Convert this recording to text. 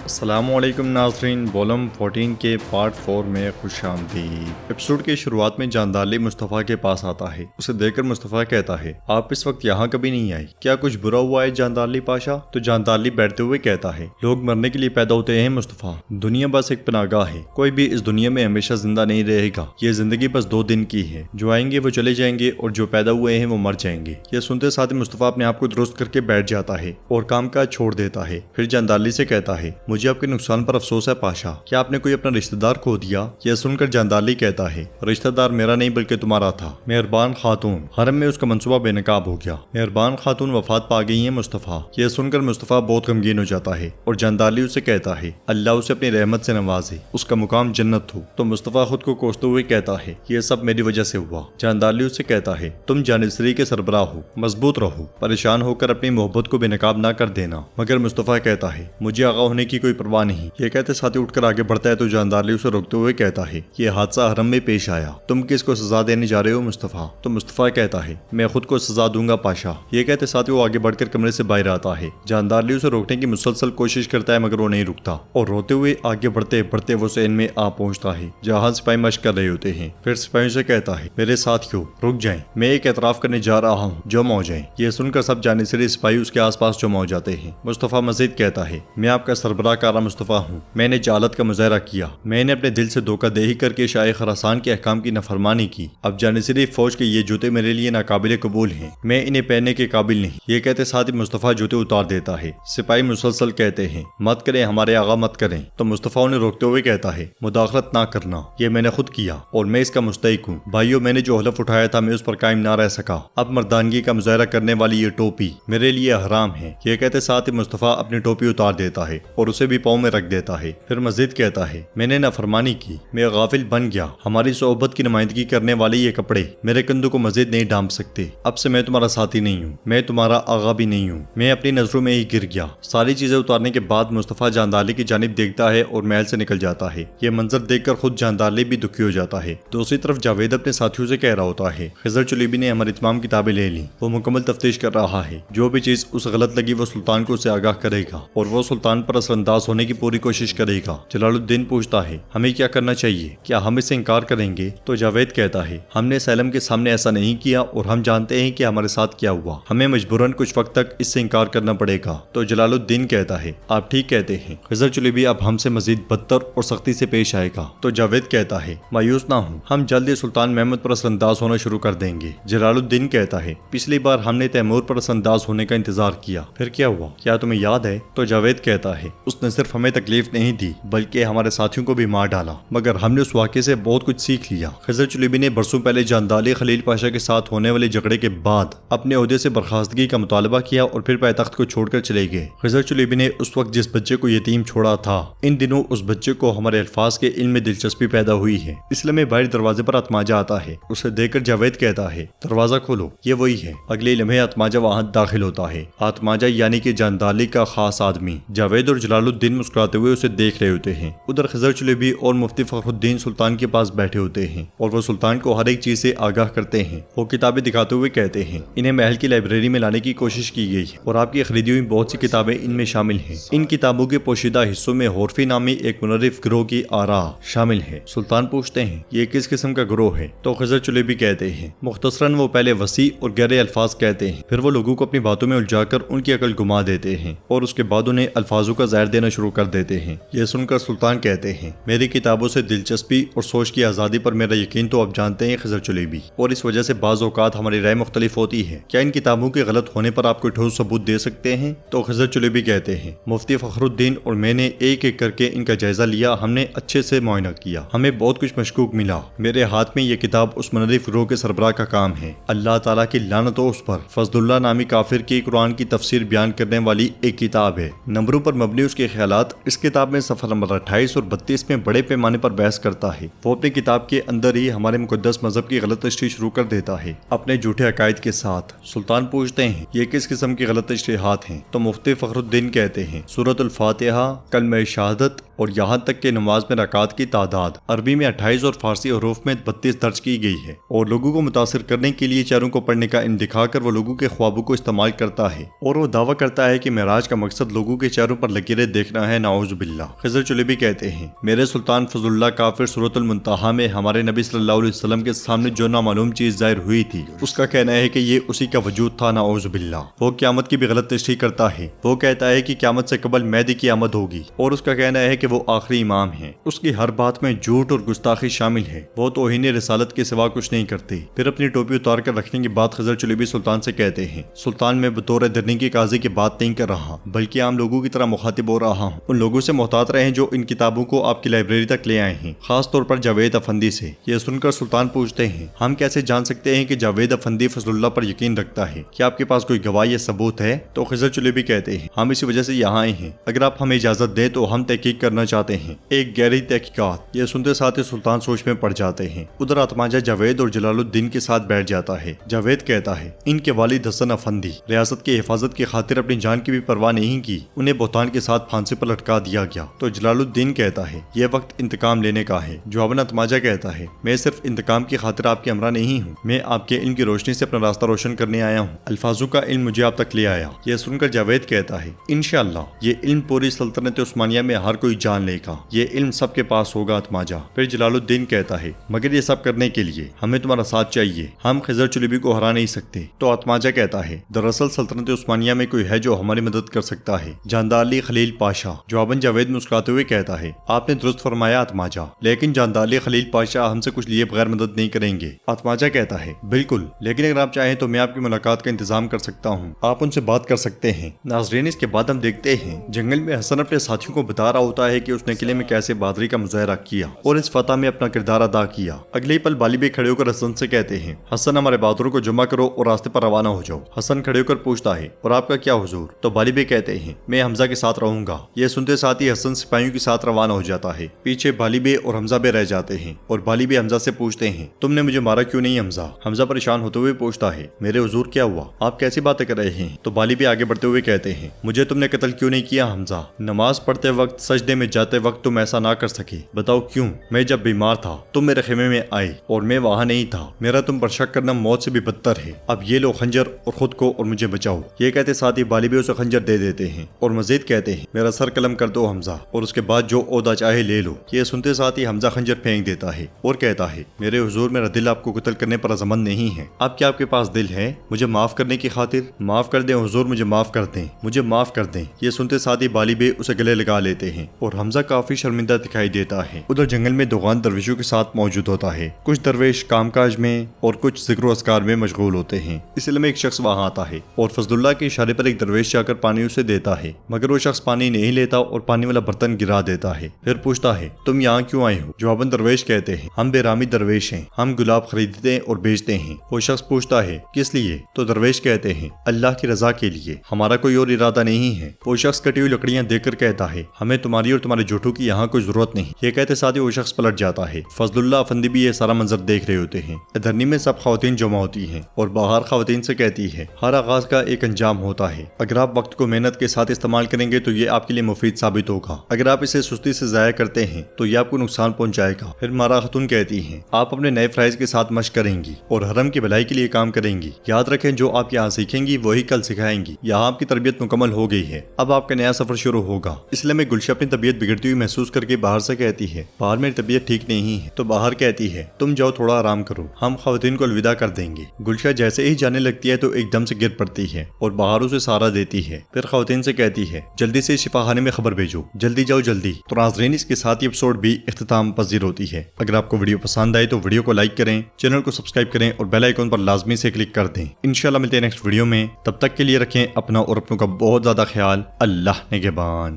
السلام علیکم ناظرین، والوم 14 کے پارٹ 4 میں خوش آمدید۔ ایپیسوڈ کی شروعات میں جاندارلی مصطفیٰ کے پاس آتا ہے۔ اسے دیکھ کر مصطفیٰ کہتا ہے، آپ اس وقت یہاں کبھی نہیں آئی، کیا کچھ برا ہوا ہے جاندارلی پاشا؟ تو جاندارلی بیٹھتے ہوئے کہتا ہے، لوگ مرنے کے لیے پیدا ہوتے ہیں مصطفیٰ، دنیا بس ایک پناہ گاہ ہے، کوئی بھی اس دنیا میں ہمیشہ زندہ نہیں رہے گا، یہ زندگی بس 2 دن کی ہے، جو آئیں گے وہ چلے جائیں گے اور جو پیدا ہوئے ہیں وہ مر جائیں گے۔ یہ سنتے ساتھ مصطفیٰ اپنے آپ کو درست کر کے بیٹھ جاتا ہے اور کام کاج چھوڑ دیتا ہے۔ پھر جاندارلی سے کہتا ہے، مجھے آپ کے نقصان پر افسوس ہے پاشا، کیا آپ نے کوئی اپنا رشتہ دار کھو دیا؟ یہ سن کر جاندارلی کہتا ہے، رشتہ دار میرا نہیں بلکہ تمہارا تھا، مہربان خاتون۔ حرم میں اس کا منصوبہ بے نقاب ہو گیا، مہربان خاتون وفات پا گئی ہیں مصطفیٰ۔ یہ سن کر مصطفیٰ بہت غمگین ہو جاتا ہے اور جاندارلی اسے کہتا ہے، اللہ اسے اپنی رحمت سے نوازے، اس کا مقام جنت ہو۔ تو مصطفیٰ خود کو کوستے ہوئے کہتا ہے، یہ سب میری وجہ سے ہوا۔ جاندارلی اسے کہتا ہے، تم جانشری کے سربراہ ہو، مضبوط رہو، پریشان ہو کر اپنی محبت کو بے نقاب نہ کر دینا۔ مگر مصطفیٰ کہتا ہے، مجھے آگاہ ہونے کی کوئی پرواہ نہیں۔ یہ کہتے ساتھ اٹھ کر آگے بڑھتا ہے تو جاندارلی اسے روکتے ہوئے کہتا ہے، یہ حادثہ حرم میں پیش آیا، تم کس کو سزا دینے جا رہے ہو مصطفیٰ؟ تو مصطفیٰ کہتا ہے، میں خود کو سزا دوں گا پاشا۔ یہ کہتے ساتھ وہ آگے بڑھ کر کمرے سے باہر آتا ہے۔ جاندارلی اسے روکنے کی مسلسل کوشش کرتا ہے مگر وہ نہیں رکتا اور روتے ہوئے آگے بڑھتے بڑھتے وہ سین میں آ پہنچتا ہے جہاں سپاہی مشق کر رہے ہوتے ہیں۔ پھر سپاہیوں سے کہتا ہے، میرے ساتھیوں رک جائیں، میں ایک اعتراف کرنے جا رہا ہوں، جمع ہو جائیں۔ یہ سن کر سب جانشری سپاہی اس کے آس پاس جمع ہو جاتے ہیں۔ مصطفیٰ مزید کہتا ہے، میں آپ کا سربراہ کارہ مصطفیٰ ہوں، میں نے جہالت کا مظاہرہ کیا، میں نے اپنے دل سے دھوکہ دہی کر کے شاہ خراسان کے احکام کی نافرمانی کی۔ اب جانشری فوج کے یہ جوتے میرے لیے ناقابل قبول ہیں، میں انہیں پہننے کے قابل نہیں۔ یہ کہتے ساتھ ہی مصطفیٰ جوتے اتار دیتا ہے۔ سپاہی مسلسل کہتے ہیں، مت کریں ہمارے آغا مت کریں۔ تو مصطفیٰ انہیں روکتے ہوئے کہتا ہے، مداخلت نہ کرنا، یہ میں نے خود کیا اور میں اس کا مستحق ہوں۔ بھائیو، میں نے جو حلف اٹھایا تھا میں اس پر قائم نہ رہ سکا، اب مردانگی کا مظاہرہ کرنے والی یہ ٹوپی میرے لیے حرام ہے۔ یہ کہتے ساتھ ہی مصطفیٰ اپنی ٹوپی اتار دیتا ہے اور اسے بھی پاؤں میں رکھ دیتا ہے۔ پھر مزید کہتا ہے، میں نے نافرمانی کی، میں غافل بن گیا، ہماری صحبت کی نمائندگی کرنے والے یہ کپڑے میرے کندھوں کو مزید نہیں ڈھانپ سکتے، اب سے میں تمہارا ساتھی نہیں ہوں، میں تمہارا آغا بھی نہیں ہوں، میں اپنی نظروں میں ہی گر گیا۔ ساری چیزیں اتارنے کے بعد مصطفیٰ جاندارلی کی جانب دیکھتا ہے اور محل سے نکل جاتا ہے۔ یہ منظر دیکھ کر خود جاندارلی بھی دکھی ہو جاتا ہے۔ دوسری طرف جاوید اپنے ساتھیوں سے کہہ رہا ہوتا ہے، خضر چلیبی نے ہماری تمام کتابیں لے لیں، وہ مکمل تفتیش کر رہا ہے، جو بھی چیز اسے غلط لگی وہ سلطان کو اسے آگاہ کرے گا اور وہ سلطان پر اثر انداز ہونے کی پوری کوشش کرے گا۔ جلال الدین پوچھتا ہے، ہمیں کیا کرنا چاہیے، کیا ہم اسے انکار کریں گے؟ تو جاوید کہتا ہے، ہم نے سیلم کے سامنے ایسا نہیں کیا اور ہم جانتے ہیں کہ ہمارے ساتھ کیا ہوا، ہمیں مجبوراً کچھ وقت تک اس سے انکار کرنا پڑے گا۔ تو جلال الدین کہتا ہے، آپ ٹھیک کہتے ہیں، خضر چلیبی اب ہم سے مزید بدتر اور سختی سے پیش آئے گا۔ تو جاوید کہتا ہے، مایوس نہ ہوں، ہم جلد ہی سلطان محمد پر اثر انداز ہونا شروع کر دیں گے۔ جلال الدین کہتا ہے، پچھلی بار ہم نے تیمور پر اثر انداز ہونے کا انتظار کیا، پھر کیا ہوا، کیا تمہیں یاد ہے؟ تو جاوید کہتا ہے، اس نے صرف ہمیں تکلیف نہیں دی بلکہ ہمارے ساتھیوں کو بھی مار ڈالا، مگر ہم نے اس واقعے سے بہت کچھ سیکھ لیا۔ خضر چلیبی نے برسوں پہلے جاندارلی خلیل پاشا کے ساتھ ہونے والے جھگڑے کے بعد اپنے عہدے سے برخاستگی کا مطالبہ کیا اور پھر پائتخت کو چھوڑ کر چلے گئے۔ خضر چلیبی نے اس وقت جس بچے کو یتیم چھوڑا تھا، ان دنوں اس بچے کو ہمارے الفاظ کے علم میں دلچسپی پیدا ہوئی ہے، اس لمحے باہر دروازے پر اتماجہ آتا ہے، اسے دیکھ کر جاوید کہتا ہے، دروازہ کھولو، یہ وہی ہے۔ اگلے لمحے اتماجہ وہاں داخل ہوتا ہے، اتماجہ یعنی کہ جاندارلی کا خاص آدمی۔ جاوید اور جلال الدین مسکراتے ہوئے اسے دیکھ رہے ہوتے ہیں۔ ادھر خضر چلیبی اور مفتی فخر الدین سلطان کے پاس بیٹھے ہوتے ہیں اور وہ سلطان کو ہر ایک چیز سے آگاہ کرتے ہیں۔ وہ کتابیں دکھاتے ہوئے کہتے ہیں، انہیں محل کی لائبریری میں لانے کی کوشش کی گئی ہے اور آپ کی خریدی ہوئی بہت سی کتابیں ان میں شامل ہیں۔ ان کتابوں کے پوشیدہ حصوں میں حورفی نامی ایک منرف گروہ کی آراء شامل ہے۔ سلطان پوچھتے ہیں، یہ کس قسم کا گروہ ہے؟ تو خضر چلیبی کہتے ہیں، مختصراً وہ پہلے وسیع اور گہرے الفاظ کہتے ہیں، پھر وہ لوگوں کو اپنی باتوں میں الجھا کر ان کی عقل گما دیتے ہیں اور اس کے بعد انہیں الفاظوں کا زہر دینا شروع کر دیتے ہیں۔ یہ سن کر سلطان کہتے ہیں، میری کتابوں سے دلچسپی اور سوچ کی آزادی پر میرا یقین تو آپ جانتے ہیں خضر چلیبی، اور اس وجہ سے بعض اوقات ہماری رائے مختلف ہوتی ہے، کیا ان کتابوں کے غلط ہونے پر آپ کوئی ٹھوس ثبوت دے سکتے ہیں؟ تو خضر چلیبی کہتے ہیں، مفتی فخر الدین اور میں نے ایک ایک کر کے ان کا جائزہ لیا، ہم نے اچھے سے معائنہ کیا، ہمیں بہت کچھ مشکوک ملا۔ میرے ہاتھ میں یہ کتاب اس منرف گروہ کے سربراہ کا کام ہے، اللہ تعالیٰ کی لعنت ہو اس پر، فضل اللہ نامی کافر کی قرآن کی تفسیر بیان کرنے والی ایک کتاب ہے، نمبروں پر مبنی اس کے خیالات اس کتاب میں صفحہ نمبر 28 اور 32 میں بڑے پیمانے پر بحث کرتا ہے۔ وہ اپنی کتاب کے اندر ہی ہمارے مقدس مذہب کی غلط تشریح شروع کر دیتا ہے اپنے جھوٹے عقائد کے ساتھ۔ سلطان پوچھتے ہیں، یہ کس قسم کی غلط تشریحات ہیں؟ تو مفتی فخر الدین کہتے ہیں، سورۃ الفاتحہ، کلمہ شہادت، اور یہاں تک کہ نماز میں رکعات کی تعداد عربی میں 28 اور فارسی حروف میں 32 درج کی گئی ہے، اور لوگوں کو متاثر کرنے کے لیے چاروں کو پڑھنے کا علم دکھا کر وہ لوگوں کے خوابوں کو استعمال کرتا ہے، اور وہ دعویٰ کرتا ہے کہ معراج کا مقصد لوگوں کے چہروں پر لکیریں دیکھنا ہے، نعوذ باللہ۔ خضر چلیبی کہتے ہیں، میرے سلطان فضل اللہ کافر سورۃ المنتہا میں ہمارے نبی صلی اللہ علیہ وسلم کے سامنے جو نامعلوم چیز ظاہر ہوئی تھی، اس کا کہنا ہے کہ یہ اسی کا وجود تھا، نعوذ باللہ۔ وہ قیامت کی بھی غلط تشریح کرتا ہے، وہ کہتا ہے کہ قیامت سے قبل مہدی کی آمد ہوگی، اور اس کا کہنا ہے کہ وہ آخری امام ہیں، اس کی ہر بات میں جھوٹ اور گستاخی شامل ہے، وہ توہین رسالت کے سوا کچھ نہیں کرتے۔ پھر اپنی ٹوپی اتار کر رکھنے کے بعد خضر چلیبی سلطان سے کہتے ہیں، سلطان میں بطور درنگی قاضی کی بات نہیں کر رہا، بلکہ عام لوگوں کی طرح مخاطب ہو رہا ہوں۔ ان لوگوں سے محتاط رہیں جو ان کتابوں کو آپ کی لائبریری تک لے آئے ہیں، خاص طور پر جاوید افندی سے۔ یہ سن کر سلطان پوچھتے ہیں، ہم کیسے جان سکتے ہیں کہ جاوید افندی فضل اللہ پر یقین رکھتا ہے؟ کیا آپ کے پاس کوئی گواہ یا ثبوت ہے؟ تو خضر چلیبی کہتے ہیں، ہم اسی وجہ سے یہاں آئے ہیں، اگر آپ ہمیں اجازت دیں تو ہم تحقیق کرنا چاہتے ہیں، ایک گہری تحقیقات۔ یہ سنتے ساتھ ہی سلطان سوچ میں پڑ جاتے ہیں۔ ادھر آتماجہ جاوید اور جلال الدین کے ساتھ بیٹھ جاتا ہے۔ جاوید کہتا ہے، ان کے والد حسن افندی ریاست کی حفاظت کی خاطر اپنی جان کی بھی پرواہ نہیں کی، انہیں بہتان کے ساتھ پھانسی پر لٹکا دیا گیا۔ تو جلال الدین کہتا ہے، یہ وقت انتقام لینے کا ہے۔ جواباً آتماجہ کہتا ہے، میں صرف انتقام کی خاطر آپ کے ہمراہ نہیں ہوں، میں آپ کے علم کی روشنی سے اپنا راستہ روشن کرنے آیا ہوں، الفاظوں کا علم مجھے آپ تک لے آیا۔ یہ سن کر جاوید کہتا ہے، انشاءاللہ یہ علم پوری سلطنت عثمانیہ میں ہر کوئی جان لے گا، یہ علم سب کے پاس ہوگا آتماجہ۔ پھر جلال الدین کہتا ہے، مگر یہ سب کرنے کے لیے ہمیں تمہارا ساتھ چاہیے، ہم خضر چلیبی کو ہرا نہیں سکتے۔ تو آتماجہ کہتا ہے، دراصل سلطنت عثمانیہ میں کوئی ہے جو ہماری مدد کر سکتا ہے، جاندار علی خلیل پاشا۔ جواباً جاوید مسکراتے ہوئے کہتا ہے، آپ نے درست فرمایا آتماجہ، لیکن جاندار علی خلیل پاشا ہم سے کچھ لیے بغیر مدد نہیں کریں گے۔ آتماجہ کہتا ہے، بالکل، لیکن اگر آپ چاہیں تو میں آپ کی ملاقات کا انتظام کر سکتا ہوں، آپ ان سے بات کر سکتے ہیں۔ ناظرین، اس کے بعد ہم دیکھتے ہیں جنگل میں حسن اپنے ساتھیوں کو بتا رہا ہوتا ہے کہ اس نے قلعے میں کیسے بہادری کا مظاہرہ کیا اور اس فتح میں اپنا کردار ادا کیا۔ اگلے ہی پل بالی بے کھڑے ہو کر حسن سے کہتے ہیں، حسن ہمارے بہادروں کو جمع کرو اور راستے پر روانہ ہو جاؤ۔ حسن کھڑے ہو کر پوچھتا ہے، اور آپ کا کیا حضور؟ تو بالی بے کہتے ہیں، میں حمزہ کے ساتھ رہوں گا۔ یہ سنتے ساتھ ہی حسن سپاہیوں کے ساتھ روانہ ہو جاتا ہے۔ پیچھے بالی بے اور حمزہ بے رہ جاتے ہیں، اور بالی بے حمزہ سے پوچھتے ہیں، تم نے مجھے مارا کیوں نہیں حمزہ؟ حمزہ پریشان ہوتے ہوئے پوچھتا ہے، میرے حضور کیا ہوا؟ آپ کیسی باتیں کر رہے ہیں؟ تو بالی بے آگے بڑھتے ہوئے کہتے ہیں، مجھے تم نے قتل کیوں نہیں کیا حمزہ؟ نماز پڑھتے وقت، سجدے میں جاتے وقت تم ایسا نہ کر سکے، بتاؤ کیوں؟ میں جب بیمار تھا تم میرے خیمے میں آئے اور میں وہاں نہیں تھا، میرا تم پر شک کرنا موت سے بھی بدتر ہے، اب یہ لو خنجر اور خود کو اور مجھے بچاؤ۔ یہ کہتے ساتھ ہی بالی بے اسے خنجر دے دیتے ہیں اور مزید کہتے ہیں، میرا سر قلم کر دو حمزہ، اور اس کے بعد جو عہدہ چاہے لے لو۔ یہ سنتے ساتھ ہی حمزہ خنجر پھینک دیتا ہے اور کہتا ہے، میرے حضور میرا دل آپ کو قتل کرنے پر رضامند نہیں ہے، اب کیا آپ کے پاس دل ہے مجھے معاف کرنے کی خاطر؟ معاف کر دیں حضور، مجھے معاف کر دیں، مجھے معاف کر دیں۔ یہ سنتے ساتھ ہی بالی بے اسے گلے لگا لیتے ہیں اور حمزہ کافی شرمندہ دکھائی دیتا ہے۔ ادھر جنگل میں دوغان درویشوں کے ساتھ موجود ہوتا ہے، کچھ درویش کام کاج میں اور کچھ ذکر و اذکار میں مشغول ہوتے ہیں۔ اس لیے میں ایک شخص وہاں آتا ہے اور فضل اللہ کے اشارے پر ایک درویش جا کر پانی اسے دیتا ہے، مگر وہ شخص پانی نہیں لیتا اور پانی والا برتن گرا دیتا ہے۔ پھر پوچھتا ہے، تم یہاں کیوں آئے ہو؟ جواباً درویش کہتے ہیں، ہم بے رامی درویش ہیں، ہم گلاب خریدتے اور بیچتے ہیں۔ وہ شخص پوچھتا ہے، کس لیے؟ تو درویش کہتے ہیں، اللہ کی رضا کے لیے، ہمارا کوئی اور ارادہ نہیں ہے۔ وہ شخص کٹی ہوئی لکڑیاں دیکھ کر کہتا ہے، ہمیں تمہاری اور تمہارے جھوٹوں کی یہاں کوئی ضرورت نہیں۔ یہ کہتے ساتھ ہی وہ شخص پلٹ جاتا ہے۔ فضل اللہ افندی بھی یہ سارا منظر دیکھ رہے ہوتے ہیں۔ دھرنی میں سب خواتین جمع ہوتی ہیں اور باہر خواتین سے کہتی ہے، ہر آغاز کا ایک انجام ہوتا ہے، اگر آپ وقت کو محنت کے ساتھ استعمال کریں گے تو یہ آپ کے لیے مفید ثابت ہوگا، اگر آپ اسے سستی سے ضائع کرتے ہیں تو یہ آپ کو نقصان پہنچائے گا۔ پھر مارا خاتون کہتی ہیں، آپ اپنے نئے فرائض کے ساتھ مشق کریں گی اور حرم کی بھلائی کے لیے کام کریں گی، یاد رکھیں جو آپ یہاں سیکھیں گی وہی کل سکھائیں گی، یہاں آپ کی تربیت مکمل ہو گئی ہے، اب آپ کا نیا سفر شروع ہوگا۔ اس لیے میں گلشہ اپنی طبیعت بگڑتی ہوئی محسوس کر کے باہر سے کہتی ہے، باہر میری طبیعت ٹھیک نہیں ہے۔ تو باہر کہتی ہے، تم جاؤ تھوڑا آرام کرو، ہم خواتین کو الوداع کر دیں گے۔ گلشہ جیسے ہی جانے لگتی ہے تو ایک دم سے گر پڑتی ہے اور باہر اسے سہارا دیتی ہے، پھر خواتین سے کہتی ہے، جلدی سے شفا خانے میں خبر بھیجو، جلدی جاؤ جلدی۔ تو ناظرین، اس کے ساتھ یہ ایپیسوڈ بھی اختتام پذیر ہوتی ہے۔ اگر آپ کو ویڈیو پسند آئے تو ویڈیو کو لائک کریں، چینل کو سبسکرائب کریں اور بیل آئیکن پر لازمی سے کلک کر دیں۔ انشاءاللہ ملتے ہیں نیکسٹ ویڈیو میں، تب تک کے لیے رکھیں اپنا اور اپنوں کا بہت زیادہ خیال۔ اللہ نگہبان۔